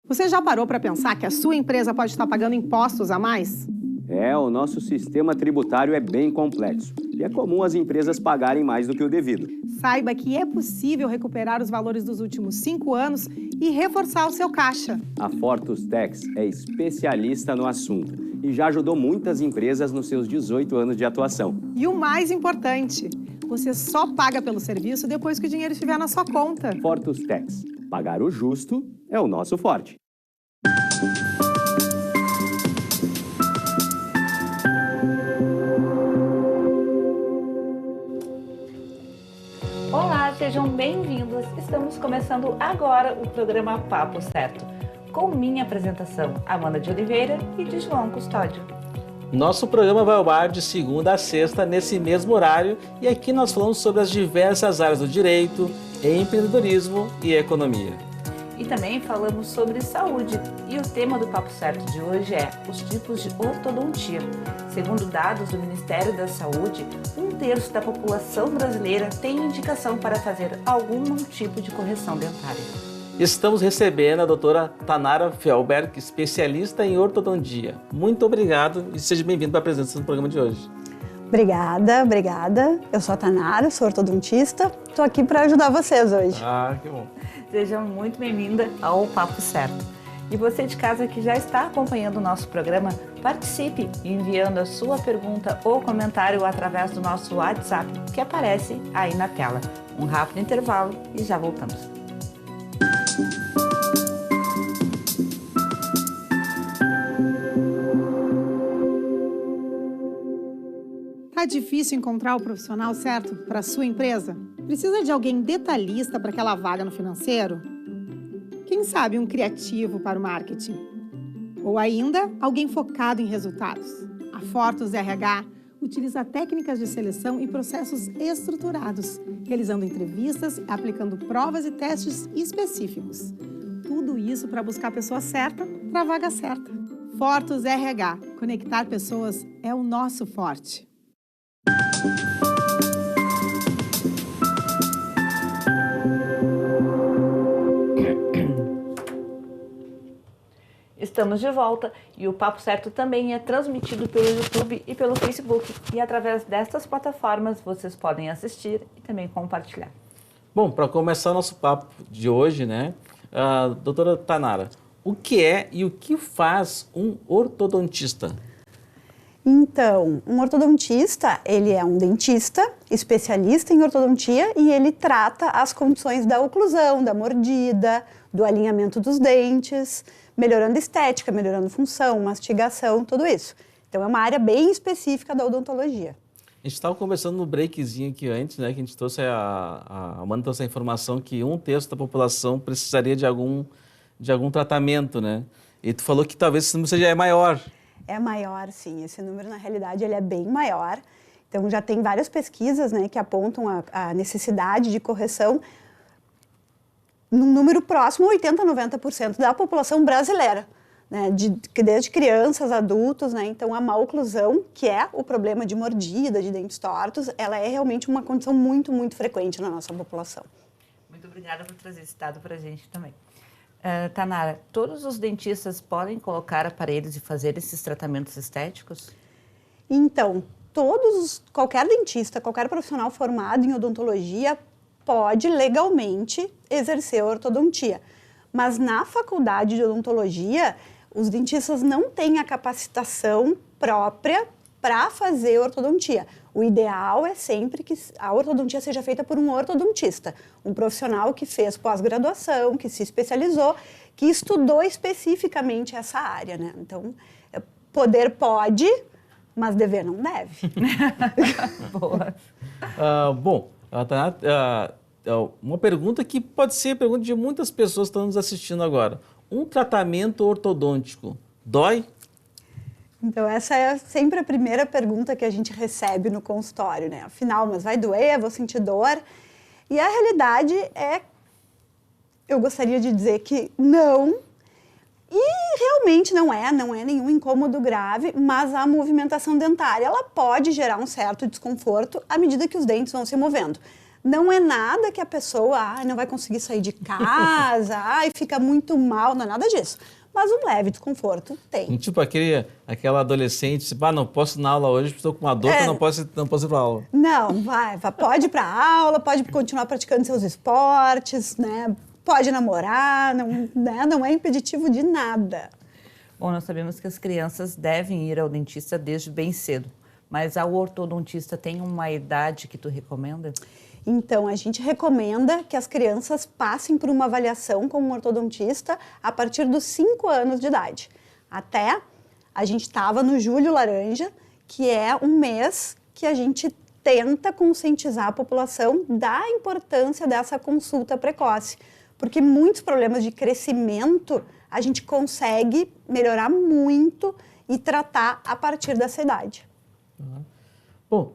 Você já parou para pensar que a sua empresa pode estar pagando impostos a mais? O nosso sistema tributário é bem complexo e é comum as empresas pagarem mais do que o devido. Saiba que é possível recuperar os valores dos últimos 5 anos e reforçar o seu caixa. A Fortus Tax é especialista no assunto e já ajudou muitas empresas nos seus 18 anos de atuação. E o mais importante, você só paga pelo serviço depois que o dinheiro estiver na sua conta. Fortus Tax. Pagar o justo é o nosso forte. Olá, sejam bem-vindos. Estamos começando agora o programa Papo Certo, com minha apresentação, Amanda de Oliveira e de João Custódio. Nosso programa vai ao ar de segunda a sexta, nesse mesmo horário, e aqui nós falamos sobre as diversas áreas do direito, empreendedorismo e economia. E também falamos sobre saúde, e o tema do Papo Certo de hoje é os tipos de ortodontia. Segundo dados do Ministério da Saúde, 1/3 da população brasileira tem indicação para fazer algum tipo de correção dentária. Estamos recebendo a doutora Tanara Felberg, especialista em ortodontia. Muito obrigado e seja bem-vindo para a presença no programa de hoje. Obrigada. Eu sou a Tanara, sou ortodontista. Estou aqui para ajudar vocês hoje. Que bom. Seja muito bem-vinda ao Papo Certo. E você de casa que já está acompanhando o nosso programa, participe enviando a sua pergunta ou comentário através do nosso WhatsApp, que aparece aí na tela. Um rápido intervalo e já voltamos. Tá difícil encontrar o profissional certo para a sua empresa? Precisa de alguém detalhista para aquela vaga no financeiro? Quem sabe um criativo para o marketing? Ou ainda, alguém focado em resultados? A Fortus RH utiliza técnicas de seleção e processos estruturados, realizando entrevistas, aplicando provas e testes específicos. Tudo isso para buscar a pessoa certa para a vaga certa. Fortus RH. Conectar pessoas é o nosso forte. Estamos de volta e o Papo Certo também é transmitido pelo YouTube e pelo Facebook. E através destas plataformas vocês podem assistir e também compartilhar. Bom, para começar o nosso papo de hoje, né, doutora Tanara, o que é e o que faz um ortodontista? Então, um ortodontista, ele é um dentista, especialista em ortodontia e ele trata as condições da oclusão, da mordida, do alinhamento dos dentes, melhorando estética, melhorando função, mastigação, tudo isso. Então, é uma área bem específica da odontologia. A gente estava conversando no breakzinho aqui antes, né, que a gente trouxe a Amanda trouxe a informação que 1/3 da população precisaria de algum tratamento, né? E tu falou que talvez esse número seja maior. É maior, sim.Esse número, na realidade, ele é bem maior. Então, já tem várias pesquisas, né, que apontam a necessidade de correção num número próximo a 80% a 90% da população brasileira, né, desde crianças, adultos, né, então a má oclusão, que é o problema de mordida, de dentes tortos, ela é realmente uma condição muito, muito frequente na nossa população. Muito obrigada por trazer esse dado para a gente também. Tanara, todos os dentistas podem colocar aparelhos e fazer esses tratamentos estéticos? Então, qualquer dentista, qualquer profissional formado em odontologia pode legalmente exercer ortodontia. Mas na faculdade de odontologia, os dentistas não têm a capacitação própria para fazer ortodontia. O ideal é sempre que a ortodontia seja feita por um ortodontista, um profissional que fez pós-graduação, que se especializou, que estudou especificamente essa área, né? Então, poder pode, mas dever não deve. Boa. Bom, uma pergunta que pode ser a pergunta de muitas pessoas que estão nos assistindo agora. Um tratamento ortodôntico dói? Então, essa é sempre a primeira pergunta que a gente recebe no consultório, né? Afinal, mas vai doer? Vou sentir dor? E a realidade é, eu gostaria de dizer que não. E realmente não é nenhum incômodo grave, mas a movimentação dentária, ela pode gerar um certo desconforto à medida que os dentes vão se movendo. Não é nada que a pessoa não vai conseguir sair de casa, fica muito mal, não é nada disso. Mas um leve desconforto tem. Tipo aquela adolescente, não posso ir na aula hoje, estou com uma dor, não posso ir para a aula. Não, pode ir para a aula, pode continuar praticando seus esportes, né? Pode namorar, não é impeditivo de nada. Bom, nós sabemos que as crianças devem ir ao dentista desde bem cedo, mas ao ortodontista tem uma idade que tu recomenda? Então, a gente recomenda que as crianças passem por uma avaliação com um ortodontista a partir dos 5 anos de idade. Até a gente estava no Julho Laranja, que é um mês que a gente tenta conscientizar a população da importância dessa consulta precoce, porque muitos problemas de crescimento a gente consegue melhorar muito e tratar a partir dessa idade. Bom,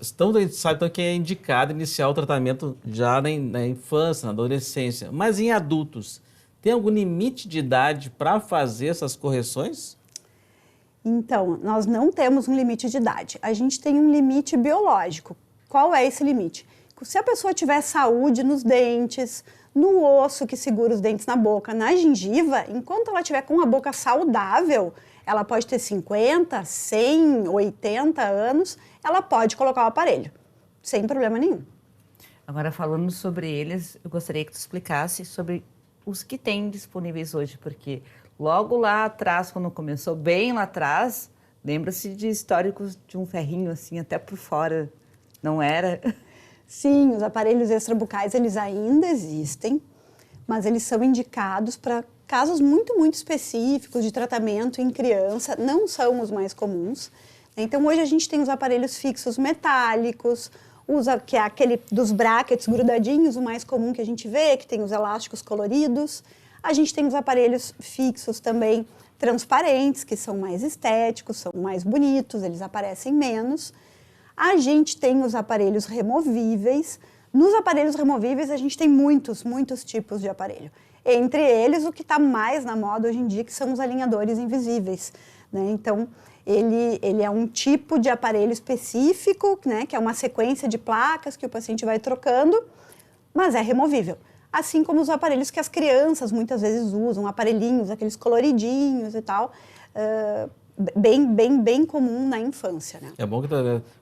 então a gente sabe então, que é indicado iniciar o tratamento já na infância, na adolescência. Mas em adultos, tem algum limite de idade para fazer essas correções? Então, nós não temos um limite de idade. A gente tem um limite biológico. Qual é esse limite? Se a pessoa tiver saúde nos dentes, no osso que segura os dentes na boca, na gengiva, enquanto ela estiver com a boca saudável, ela pode ter 50, 100, 80 anos, ela pode colocar o aparelho, sem problema nenhum. Agora, falando sobre eles, eu gostaria que tu explicasse sobre os que tem disponíveis hoje, porque logo lá atrás, quando começou, bem lá atrás, lembra-se de históricos de um ferrinho assim, até por fora, não era? Sim, os aparelhos extrabucais, eles ainda existem, mas eles são indicados para casos muito, muito específicos de tratamento em criança, não são os mais comuns. Então, hoje a gente tem os aparelhos fixos metálicos, que é aquele dos brackets grudadinhos, o mais comum que a gente vê, que tem os elásticos coloridos. A gente tem os aparelhos fixos também transparentes, que são mais estéticos, são mais bonitos, eles aparecem menos. A gente tem os aparelhos removíveis. Nos aparelhos removíveis, a gente tem muitos tipos de aparelho. Entre eles, o que está mais na moda hoje em dia, que são os alinhadores invisíveis, né? Então, ele é um tipo de aparelho específico, né? Que é uma sequência de placas que o paciente vai trocando, mas é removível. Assim como os aparelhos que as crianças muitas vezes usam, aparelhinhos, aqueles coloridinhos e tal, bem comum na infância, né? É bom que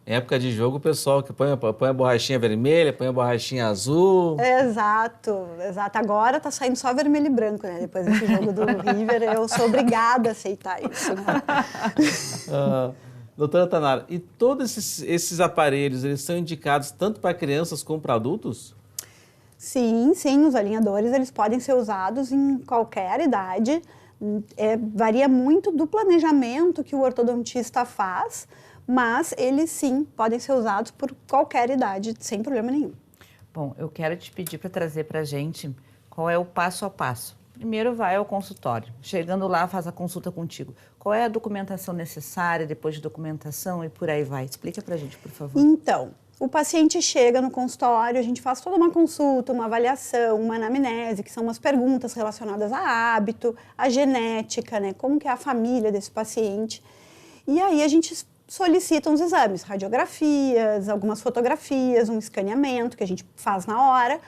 em época de jogo o pessoal que põe a borrachinha vermelha, põe a borrachinha azul. Exato. Agora tá saindo só vermelho e branco, né? Depois desse jogo do River, eu sou obrigada a aceitar isso, né? Doutora Tanara, e todos esses aparelhos, eles são indicados tanto para crianças como para adultos? Sim, os alinhadores, eles podem ser usados em qualquer idade. Varia muito do planejamento que o ortodontista faz, mas eles sim podem ser usados por qualquer idade, sem problema nenhum. Bom, eu quero te pedir para trazer para a gente qual é o passo a passo. Primeiro vai ao consultório, chegando lá faz a consulta contigo. Qual é a documentação necessária, depois de documentação e por aí vai? Explica para a gente, por favor. Então, o paciente chega no consultório, a gente faz toda uma consulta, uma avaliação, uma anamnese, que são umas perguntas relacionadas a hábito, a genética, né? Como que é a família desse paciente. E aí a gente solicita uns exames, radiografias, algumas fotografias, um escaneamento que a gente faz na hora.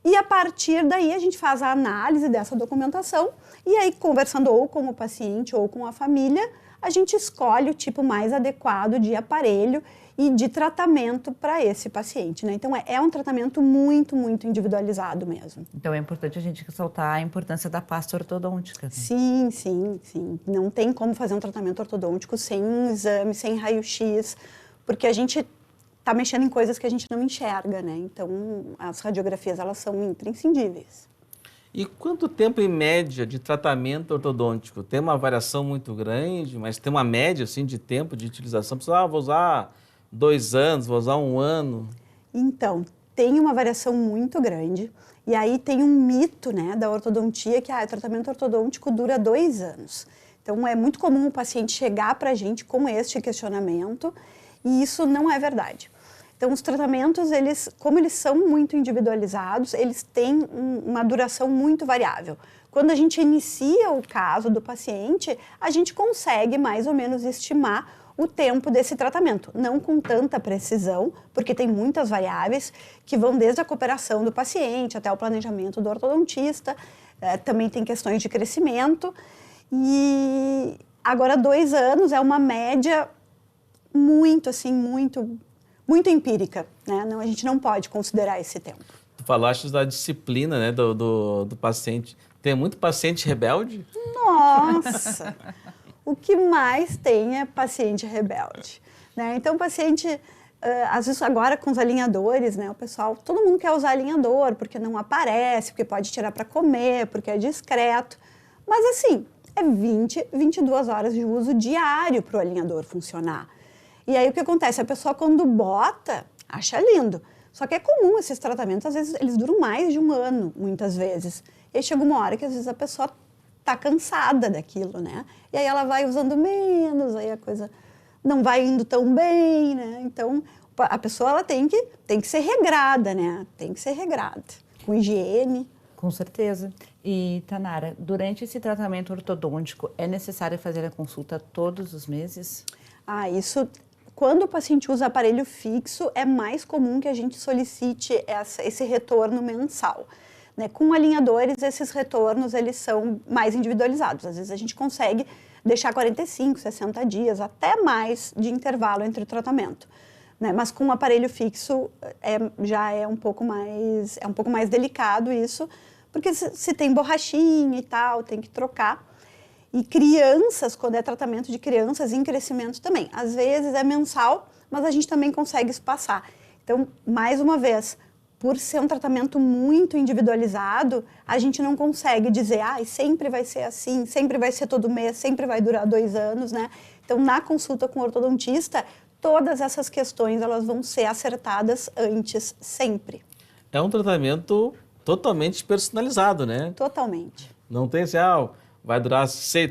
E a partir daí a gente faz a análise dessa documentação e aí conversando ou com o paciente ou com a família, a gente escolhe o tipo mais adequado de aparelho e de tratamento para esse paciente, né? Então, é um tratamento muito individualizado mesmo. Então, é importante a gente ressaltar a importância da pasta ortodôntica. Né? Sim. Não tem como fazer um tratamento ortodôntico sem um exame, sem raio-x, porque a gente está mexendo em coisas que a gente não enxerga, né? Então, as radiografias, elas são imprescindíveis. E quanto tempo, em média, de tratamento ortodôntico? Tem uma variação muito grande, mas tem uma média, assim, de tempo de utilização? Vou usar 2 anos, vou usar 1 ano? Então, tem uma variação muito grande. E aí tem um mito, né, da ortodontia, que o tratamento ortodôntico dura 2 anos. Então, é muito comum o paciente chegar para a gente com este questionamento, e isso não é verdade. Então, os tratamentos, como eles são muito individualizados, eles têm uma duração muito variável. Quando a gente inicia o caso do paciente, a gente consegue mais ou menos estimar o tempo desse tratamento, não com tanta precisão, porque tem muitas variáveis que vão desde a cooperação do paciente até o planejamento do ortodontista, também tem questões de crescimento, e agora 2 anos é uma média muito empírica, né? Não, a gente não pode considerar esse tempo. Tu falaste da disciplina, né, do paciente. Tem muito paciente rebelde? Nossa! O que mais tem é paciente rebelde, né? Então, paciente, às vezes agora com os alinhadores, né? O pessoal, todo mundo quer usar alinhador, porque não aparece, porque pode tirar para comer, porque é discreto. Mas assim, é 22 horas de uso diário para o alinhador funcionar. E aí o que acontece? A pessoa quando bota, acha lindo. Só que é comum esses tratamentos, às vezes eles duram mais de 1 ano, muitas vezes. E aí chega uma hora que às vezes a pessoa tá cansada daquilo, né? E aí ela vai usando menos, aí a coisa não vai indo tão bem, né? Então, a pessoa ela tem que ser regrada, né? Tem que ser regrada, com higiene. Com certeza. E, Tanara, durante esse tratamento ortodôntico, é necessário fazer a consulta todos os meses? Isso, quando o paciente usa aparelho fixo, é mais comum que a gente solicite esse retorno mensal. Né? Com alinhadores, esses retornos eles são mais individualizados. Às vezes a gente consegue deixar 45, 60 dias, até mais de intervalo entre o tratamento. Né? Mas com o aparelho fixo já é um pouco mais delicado isso, porque se tem borrachinha e tal, tem que trocar. E crianças, quando é tratamento de crianças em crescimento também. Às vezes é mensal, mas a gente também consegue espaçar. Então, mais uma vez, por ser um tratamento muito individualizado, a gente não consegue dizer, sempre vai ser assim, sempre vai ser todo mês, sempre vai durar 2 anos, né? Então, na consulta com o ortodontista, todas essas questões elas vão ser acertadas antes, sempre. É um tratamento totalmente personalizado, né? Totalmente. Não tem assim, vai durar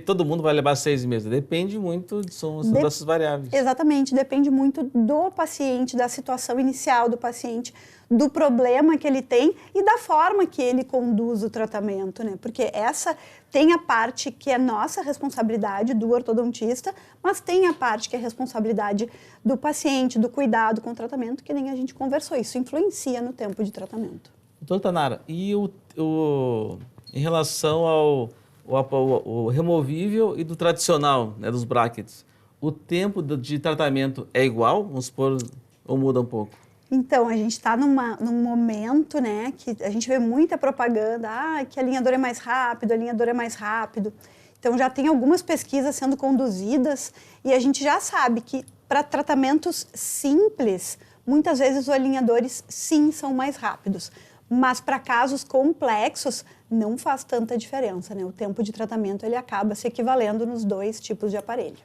todo mundo vai levar 6 meses. Depende muito, são dessas variáveis. Exatamente, depende muito do paciente, da situação inicial do paciente, do problema que ele tem e da forma que ele conduz o tratamento, né? Porque essa tem a parte que é nossa responsabilidade do ortodontista, mas tem a parte que é responsabilidade do paciente, do cuidado com o tratamento, que nem a gente conversou. Isso influencia no tempo de tratamento. Doutora Tanara, e em relação ao removível e do tradicional, né, dos brackets, o tempo de tratamento é igual, vamos supor, ou muda um pouco? Então, a gente está num momento, né, que a gente vê muita propaganda, que alinhador é mais rápido, alinhador é mais rápido. Então, já tem algumas pesquisas sendo conduzidas e a gente já sabe que para tratamentos simples, muitas vezes os alinhadores sim são mais rápidos. Mas para casos complexos, não faz tanta diferença, né? O tempo de tratamento ele acaba se equivalendo nos 2 tipos de aparelho.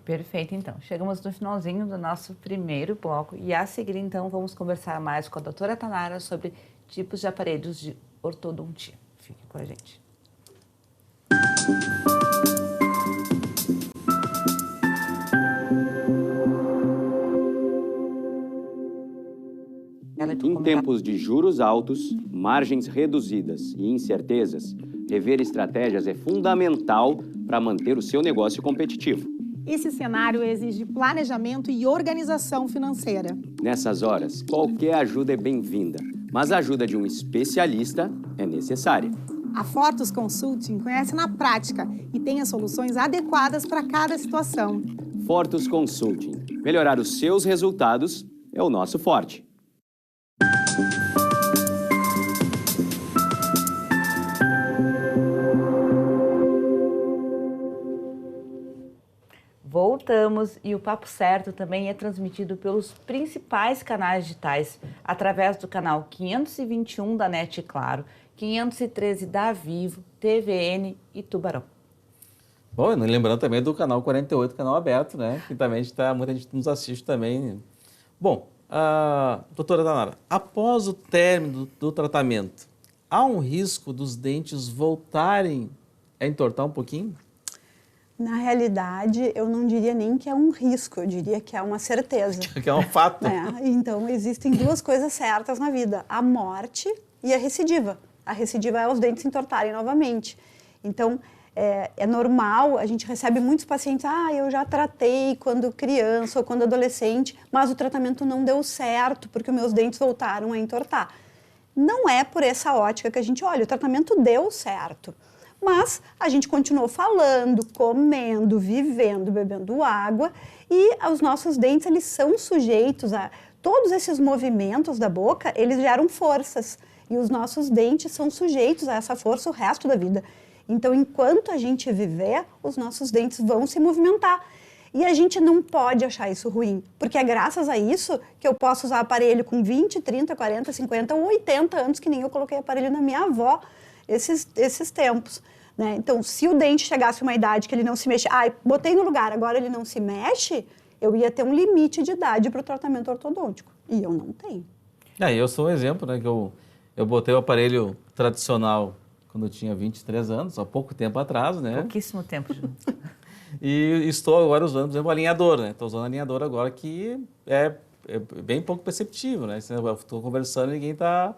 Perfeito, então. Chegamos no finalzinho do nosso primeiro bloco e a seguir, então, vamos conversar mais com a doutora Tanara sobre tipos de aparelhos de ortodontia. Fique com a gente. Em tempos de juros altos, margens reduzidas e incertezas, rever estratégias é fundamental para manter o seu negócio competitivo. Esse cenário exige planejamento e organização financeira. Nessas horas, qualquer ajuda é bem-vinda, mas a ajuda de um especialista é necessária. A Fortus Consulting conhece na prática e tem as soluções adequadas para cada situação. Fortus Consulting. Melhorar os seus resultados é o nosso forte. Voltamos e o Papo Certo também é transmitido pelos principais canais digitais, através do canal 521 da NET Claro, 513 da Vivo, TVN e Tubarão. Bom, lembrando também do canal 48, canal aberto, né? Que também muita gente nos assiste também. Bom, doutora Tanara, após o término do tratamento, há um risco dos dentes voltarem a entortar um pouquinho? Na realidade, eu não diria nem que é um risco, eu diria que é uma certeza. Que é um fato. Então, existem 2 coisas certas na vida, a morte e a recidiva. A recidiva é os dentes entortarem novamente. Então, É normal, a gente recebe muitos pacientes, eu já tratei quando criança ou quando adolescente, mas o tratamento não deu certo porque os meus dentes voltaram a entortar. Não é por essa ótica que a gente olha, o tratamento deu certo, mas a gente continuou falando, comendo, vivendo, bebendo água e os nossos dentes, eles são sujeitos a todos esses movimentos da boca, eles geram forças e os nossos dentes são sujeitos a essa força o resto da vida. Então, enquanto a gente viver, os nossos dentes vão se movimentar. E a gente não pode achar isso ruim, porque é graças a isso que eu posso usar aparelho com 20, 30, 40, 50 ou 80 anos, que nem eu coloquei aparelho na minha avó esses tempos. Né? Então, se o dente chegasse a uma idade que ele não se mexe, botei no lugar, agora ele não se mexe, eu ia ter um limite de idade para o tratamento ortodôntico. E eu não tenho. Eu sou um exemplo, né? Que eu botei o aparelho tradicional quando eu tinha 23 anos, há pouco tempo atrás, né? Pouquíssimo tempo. E estou agora usando, por exemplo, o alinhador, né? Estou usando o alinhador agora que é bem pouco perceptível, né? Eu estou conversando e ninguém está...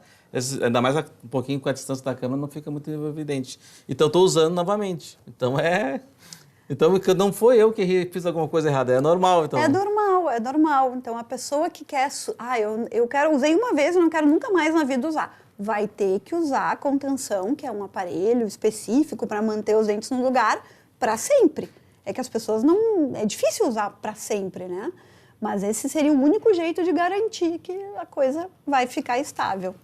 Ainda mais um pouquinho com a distância da câmera, não fica muito evidente. Então, estou usando novamente. Então, não foi eu que fiz alguma coisa errada, é normal. Então. É normal. Então, a pessoa que quer... usei uma vez e não quero nunca mais na vida usar. Vai ter que usar a contenção, que é um aparelho específico para manter os dentes no lugar, para sempre. É que as pessoas não... É difícil usar para sempre, né? Mas esse seria o único jeito de garantir que a coisa vai ficar estável.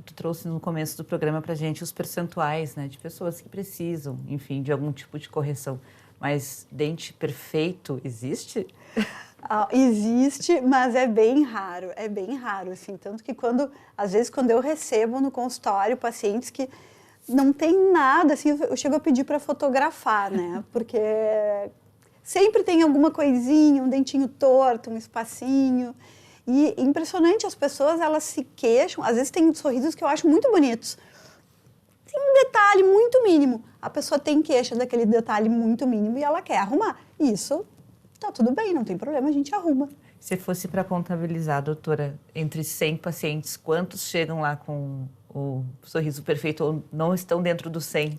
Tu trouxe no começo do programa para a gente os percentuais, né, de pessoas que precisam, enfim, de algum tipo de correção. Mas dente perfeito existe? Existe, mas é bem raro, assim. Tanto que às vezes quando eu recebo no consultório pacientes que não tem nada, assim, eu chego a pedir para fotografar, né, porque sempre tem alguma coisinha, um dentinho torto, um espacinho. E impressionante, as pessoas, elas se queixam, às vezes tem sorrisos que eu acho muito bonitos. Tem um detalhe muito mínimo, a pessoa tem queixa daquele detalhe muito mínimo e ela quer arrumar. Isso, tá tudo bem, não tem problema, a gente arruma. Se fosse para contabilizar, doutora, entre 100 pacientes, quantos chegam lá com o sorriso perfeito ou não estão dentro do 100?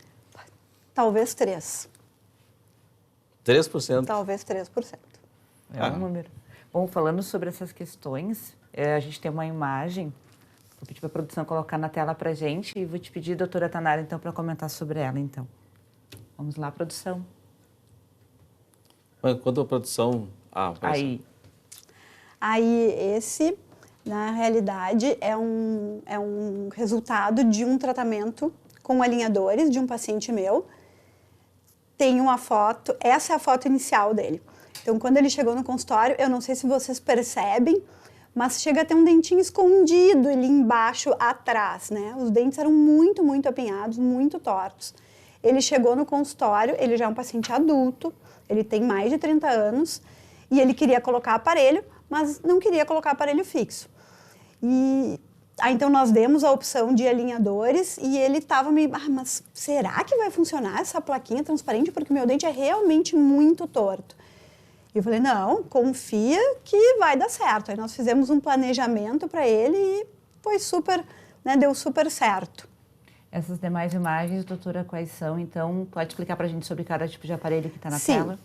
Talvez 3. 3%? Talvez 3%. É um número. Bom, falando sobre essas questões, a gente tem uma imagem, vou pedir para a produção colocar na tela para a gente e vou te pedir, doutora Tanara, então, para comentar sobre ela, então. Vamos lá, produção. Quanto a produção... Aí. Esse, na realidade, é um resultado de um tratamento com alinhadores de um paciente meu. Tem uma foto, essa é a foto inicial dele. Então, quando ele chegou no consultório, eu não sei se vocês percebem, mas chega a ter um dentinho escondido ali embaixo, atrás, né? Os dentes eram muito, muito apinhados, muito tortos. Ele chegou no consultório, ele já é um paciente adulto, ele tem mais de 30 anos, e ele queria colocar aparelho, mas não queria colocar aparelho fixo. Então, nós demos a opção de alinhadores e ele estava meio... mas será que vai funcionar essa plaquinha transparente? Porque meu dente é realmente muito torto. E eu falei, não, confia que vai dar certo. Aí nós fizemos um planejamento para ele e foi super, né, deu super certo. Essas demais imagens, doutora, quais são? Então, pode explicar para a gente sobre cada tipo de aparelho que está na tela?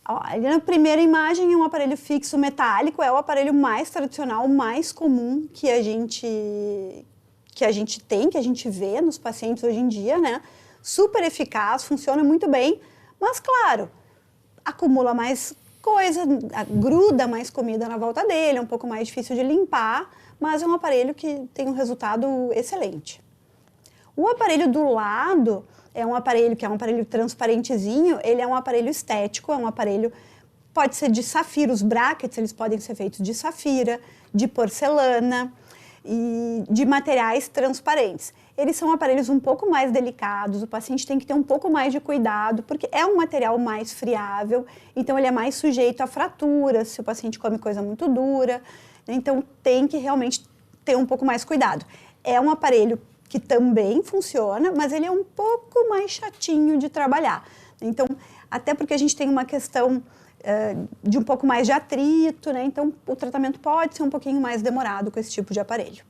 Ali na primeira imagem é um aparelho fixo metálico, é o aparelho mais tradicional, mais comum que a gente tem, que a gente vê nos pacientes hoje em dia, né? Super eficaz, funciona muito bem, mas claro, acumula mais coisa, gruda mais comida na volta dele, é um pouco mais difícil de limpar, mas é um aparelho que tem um resultado excelente. O aparelho do lado é um aparelho que é um aparelho transparentezinho, ele é um aparelho estético, é um aparelho, pode ser de safira, os brackets eles podem ser feitos de safira, de porcelana e de materiais transparentes. Eles são aparelhos um pouco mais delicados, o paciente tem que ter um pouco mais de cuidado, porque é um material mais friável, então ele é mais sujeito a fraturas, se o paciente come coisa muito dura, então tem que realmente ter um pouco mais cuidado. É um aparelho que também funciona, mas ele é um pouco mais chatinho de trabalhar. Então, até porque a gente tem uma questão de um pouco mais de atrito, né? Então o tratamento pode ser um pouquinho mais demorado com esse tipo de aparelho.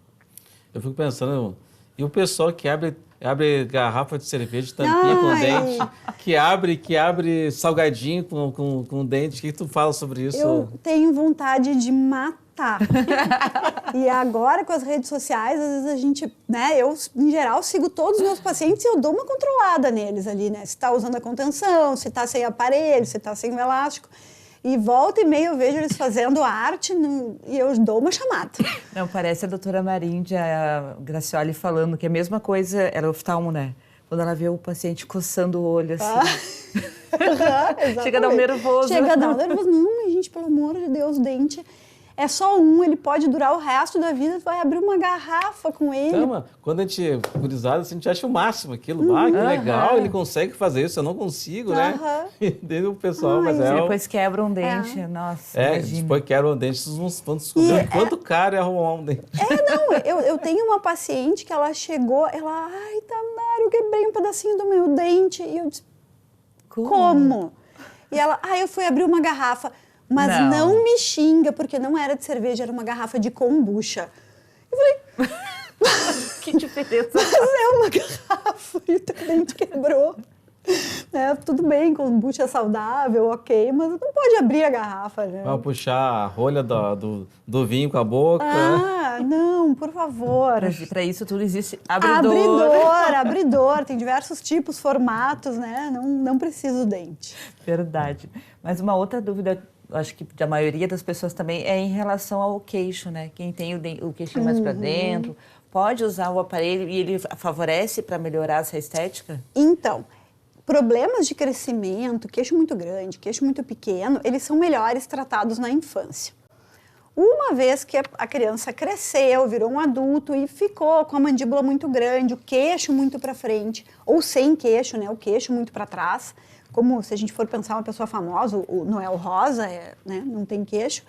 Eu fico pensando, E o pessoal que abre garrafa de cerveja, tampinha com dente, que abre salgadinho com dente. O que tu fala sobre isso? Eu tenho vontade de matar. E agora, com as redes sociais, às vezes a gente, né, eu, em geral, sigo todos os meus pacientes e eu dou uma controlada neles ali, né? Se tá usando a contenção, se tá sem aparelho, se tá sem o elástico. E volta e meia eu vejo eles fazendo arte e eu dou uma chamada. Não, parece a doutora Maríndia Gracioli falando que a mesma coisa era oftalmo, né? Quando ela vê o paciente coçando o olho, assim. Chega a dar um nervoso. Chega a dar um nervoso. Não, gente, pelo amor de Deus, o dente é só um, ele pode durar o resto da vida, tu vai abrir uma garrafa com ele. Então, quando a gente, gurizada, a gente acha o máximo aquilo. Que legal, ele consegue fazer isso, eu não consigo, né? Entende o pessoal, mas depois quebra um dente, nossa, imagina. Depois quebra um dente, vocês vão descobrir quanto caro é arrumar um dente. Eu tenho uma paciente que ela chegou, ai, Tamara, eu quebrei um pedacinho do meu dente. E eu disse, como? E ela, eu fui abrir uma garrafa. Mas não me xinga, porque não era de cerveja, era uma garrafa de kombucha. Eu falei... Que diferença. Mas é uma garrafa e o teu dente quebrou. Tudo bem, kombucha é saudável, ok, mas não pode abrir a garrafa, né? Vai puxar a rolha do vinho com a boca. Não, por favor. Para isso tudo existe abridor. Abridor, tem diversos tipos, formatos, né? Não precisa o dente. Verdade. Mas uma outra dúvida, acho que da maioria das pessoas também, é em relação ao queixo, né? Quem tem o queixinho mais para dentro, pode usar o aparelho e ele favorece para melhorar essa estética? Então, problemas de crescimento, queixo muito grande, queixo muito pequeno, eles são melhores tratados na infância. Uma vez que a criança cresceu, virou um adulto e ficou com a mandíbula muito grande, o queixo muito para frente, ou sem queixo, né? O queixo muito para trás, como se a gente for pensar uma pessoa famosa, o Noel Rosa, né? Não tem queixo.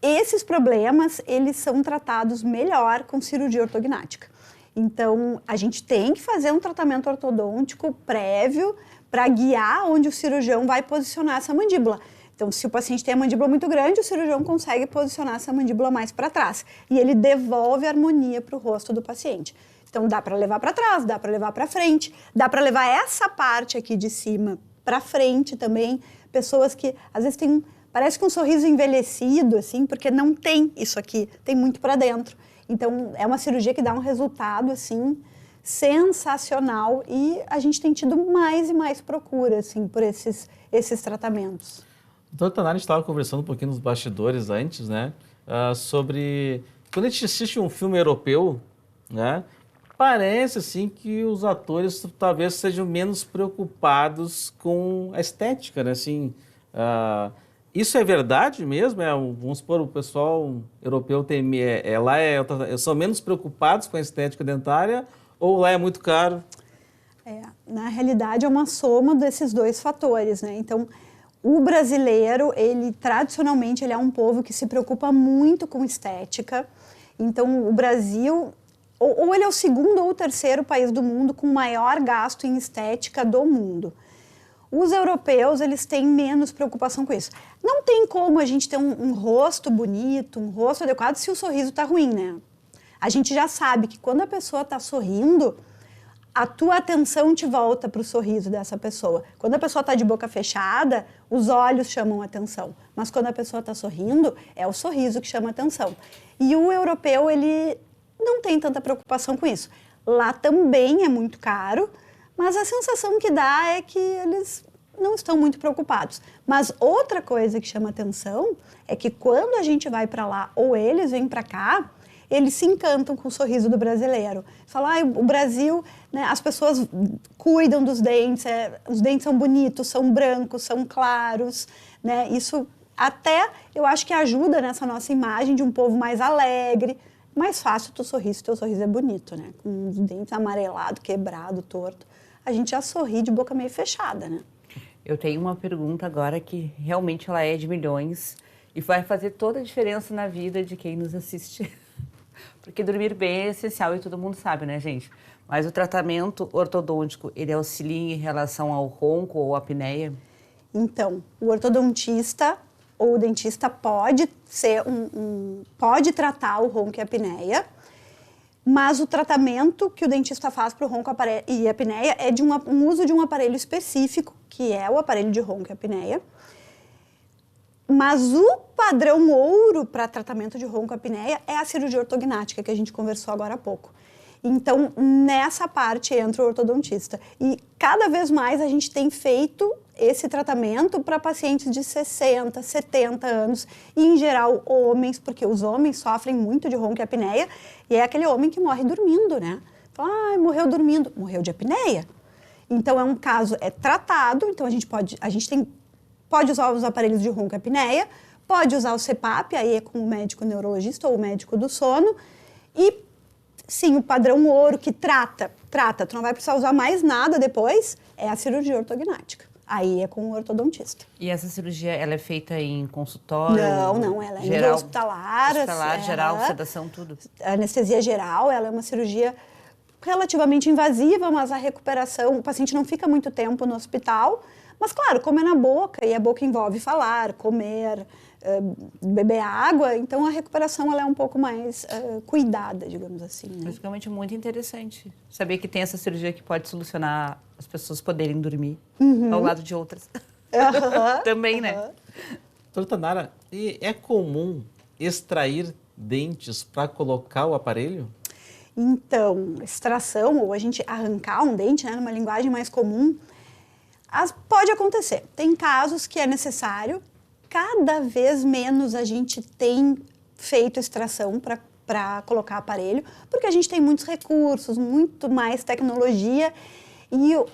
Esses problemas, eles são tratados melhor com cirurgia ortognática. Então, a gente tem que fazer um tratamento ortodôntico prévio para guiar onde o cirurgião vai posicionar essa mandíbula. Então, se o paciente tem a mandíbula muito grande, o cirurgião consegue posicionar essa mandíbula mais para trás. E ele devolve a harmonia para o rosto do paciente. Então, dá para levar para trás, dá para levar para frente, dá para levar essa parte aqui de cima para frente também. Pessoas que, às vezes, parece que um sorriso envelhecido, assim, porque não tem isso aqui, tem muito para dentro. Então, é uma cirurgia que dá um resultado, assim, sensacional e a gente tem tido mais e mais procura, assim, por esses tratamentos. Doutora Tanara, a gente estava conversando um pouquinho nos bastidores antes, né, sobre... Quando a gente assiste um filme europeu, né, parece, assim, que os atores talvez sejam menos preocupados com a estética, né, assim... Isso é verdade mesmo? Vamos supor, o pessoal europeu são menos preocupados com a estética dentária ou lá é muito caro? Na realidade, é uma soma desses dois fatores, né? Então, o brasileiro, tradicionalmente, ele é um povo que se preocupa muito com estética. Então, o Brasil, ou ele é o segundo ou o terceiro país do mundo com maior gasto em estética do mundo. Os europeus, eles têm menos preocupação com isso. Não tem como a gente ter um rosto bonito, um rosto adequado se o sorriso está ruim, né? A gente já sabe que quando a pessoa está sorrindo, a tua atenção te volta para o sorriso dessa pessoa. Quando a pessoa está de boca fechada, os olhos chamam a atenção. Mas quando a pessoa está sorrindo, é o sorriso que chama a atenção. E o europeu, ele não tem tanta preocupação com isso. Lá também é muito caro, mas a sensação que dá é que eles não estão muito preocupados. Mas outra coisa que chama atenção é que quando a gente vai para lá ou eles vêm para cá, eles se encantam com o sorriso do brasileiro. Falam, o Brasil, né, as pessoas cuidam dos dentes, os dentes são bonitos, são brancos, são claros, né? Isso até eu acho que ajuda nessa nossa imagem de um povo mais alegre. Mais fácil teu sorriso é bonito, né? Com os dentes amarelados, quebrado, torto. A gente já sorri de boca meio fechada, né? Eu tenho uma pergunta agora que realmente ela é de milhões e vai fazer toda a diferença na vida de quem nos assiste. Porque dormir bem é essencial e todo mundo sabe, né, gente? Mas o tratamento ortodôntico, ele auxilia em relação ao ronco ou à apneia? Então, o ortodontista ou o dentista pode ser pode tratar o ronco e a apneia. Mas o tratamento que o dentista faz para o ronco e apneia é de um uso de um aparelho específico, que é o aparelho de ronco e apneia. Mas o padrão ouro para tratamento de ronco e apneia é a cirurgia ortognática, que a gente conversou agora há pouco. Então, nessa parte entra o ortodontista. E cada vez mais a gente tem feito esse tratamento para pacientes de 60, 70 anos, e em geral homens, porque os homens sofrem muito de ronco e apneia, e é aquele homem que morre dormindo, né? Fala, morreu dormindo, morreu de apneia. Então é um caso, é tratado, então a gente pode usar os aparelhos de ronco e apneia, pode usar o CPAP, aí é com o médico neurologista ou o médico do sono, e sim, o padrão ouro que trata, tu não vai precisar usar mais nada depois, é a cirurgia ortognática. Aí é com o ortodontista. E essa cirurgia, ela é feita em consultório? Não, ela é geral, hospitalar. Hospitalar, geral, sedação, tudo? Anestesia geral, ela é uma cirurgia relativamente invasiva, mas a recuperação, o paciente não fica muito tempo no hospital, mas claro, como é na boca, e a boca envolve falar, comer, beber água, então a recuperação ela é um pouco mais cuidada, digamos assim. Né? Mas realmente muito interessante saber que tem essa cirurgia que pode solucionar as pessoas poderem dormir ao lado de outras. Também, né? Doutora Tanara, é comum extrair dentes para colocar o aparelho? Então, extração, ou a gente arrancar um dente, né, numa linguagem mais comum, pode acontecer. Tem casos que é necessário. Cada vez menos a gente tem feito extração para colocar aparelho, porque a gente tem muitos recursos, muito mais tecnologia,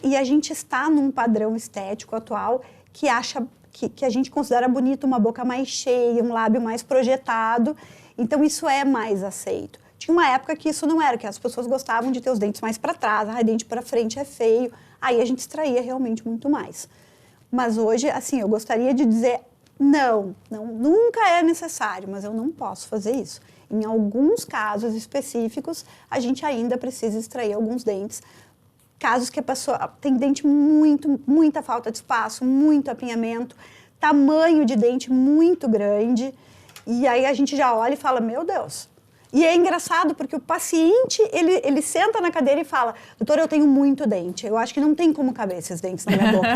e a gente está num padrão estético atual que a gente considera bonito uma boca mais cheia, um lábio mais projetado, então isso é mais aceito. Tinha uma época que isso não era, que as pessoas gostavam de ter os dentes mais para trás, dente para frente é feio, aí a gente extraía realmente muito mais. Mas hoje, assim, eu gostaria de dizer, não, nunca é necessário, mas eu não posso fazer isso. Em alguns casos específicos, a gente ainda precisa extrair alguns dentes. Casos que a pessoa tem dente muita falta de espaço, muito apinhamento, tamanho de dente muito grande, e aí a gente já olha e fala, meu Deus. E é engraçado porque o paciente, ele senta na cadeira e fala, doutor, eu tenho muito dente, eu acho que não tem como caber esses dentes na minha boca.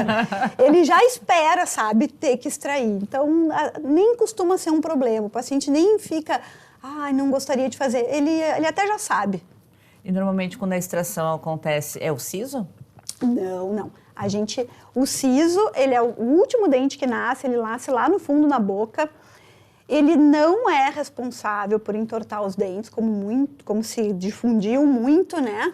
Ele já espera, sabe, ter que extrair. Então, nem costuma ser um problema. O paciente nem fica, não gostaria de fazer. Ele até já sabe. E normalmente quando a extração acontece, é o siso? Não. O siso, ele é o último dente que nasce, ele nasce lá no fundo na boca. Ele não é responsável por entortar os dentes, como se difundiu muito, né?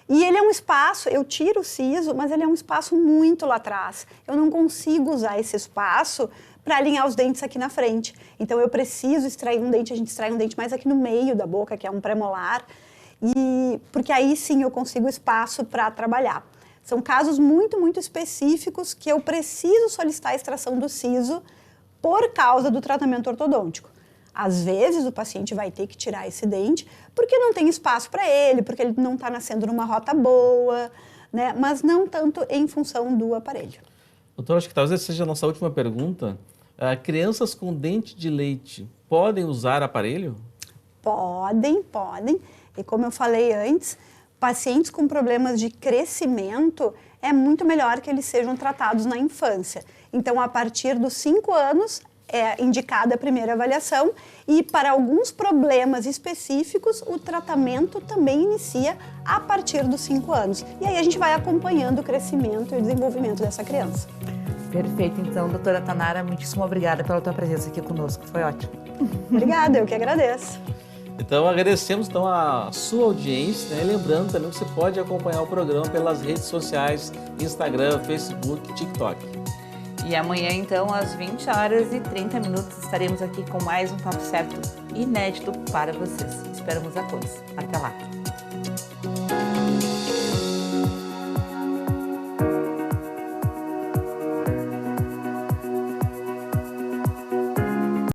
E ele é um espaço, eu tiro o siso, mas ele é um espaço muito lá atrás. Eu não consigo usar esse espaço para alinhar os dentes aqui na frente. Então eu preciso extrair um dente, a gente extrai um dente mais aqui no meio da boca, que é um premolar, porque aí sim eu consigo espaço para trabalhar. São casos muito, muito específicos que eu preciso solicitar a extração do siso por causa do tratamento ortodôntico. Às vezes o paciente vai ter que tirar esse dente porque não tem espaço para ele, porque ele não está nascendo numa rota boa, né? Mas não tanto em função do aparelho. Doutor, acho que talvez essa seja a nossa última pergunta. Crianças com dente de leite podem usar aparelho? Podem. E como eu falei antes, pacientes com problemas de crescimento é muito melhor que eles sejam tratados na infância. Então, a partir dos 5 anos é indicada a primeira avaliação e para alguns problemas específicos o tratamento também inicia a partir dos 5 anos. E aí a gente vai acompanhando o crescimento e o desenvolvimento dessa criança. Perfeito. Então, doutora Tanara, muitíssimo obrigada pela tua presença aqui conosco. Foi ótimo. Obrigada, eu que agradeço. Então, agradecemos a sua audiência, né? Lembrando também que você pode acompanhar o programa pelas redes sociais, Instagram, Facebook, TikTok. E amanhã, então, às 20h30, estaremos aqui com mais um Papo Certo inédito para vocês. Esperamos a todos. Até lá!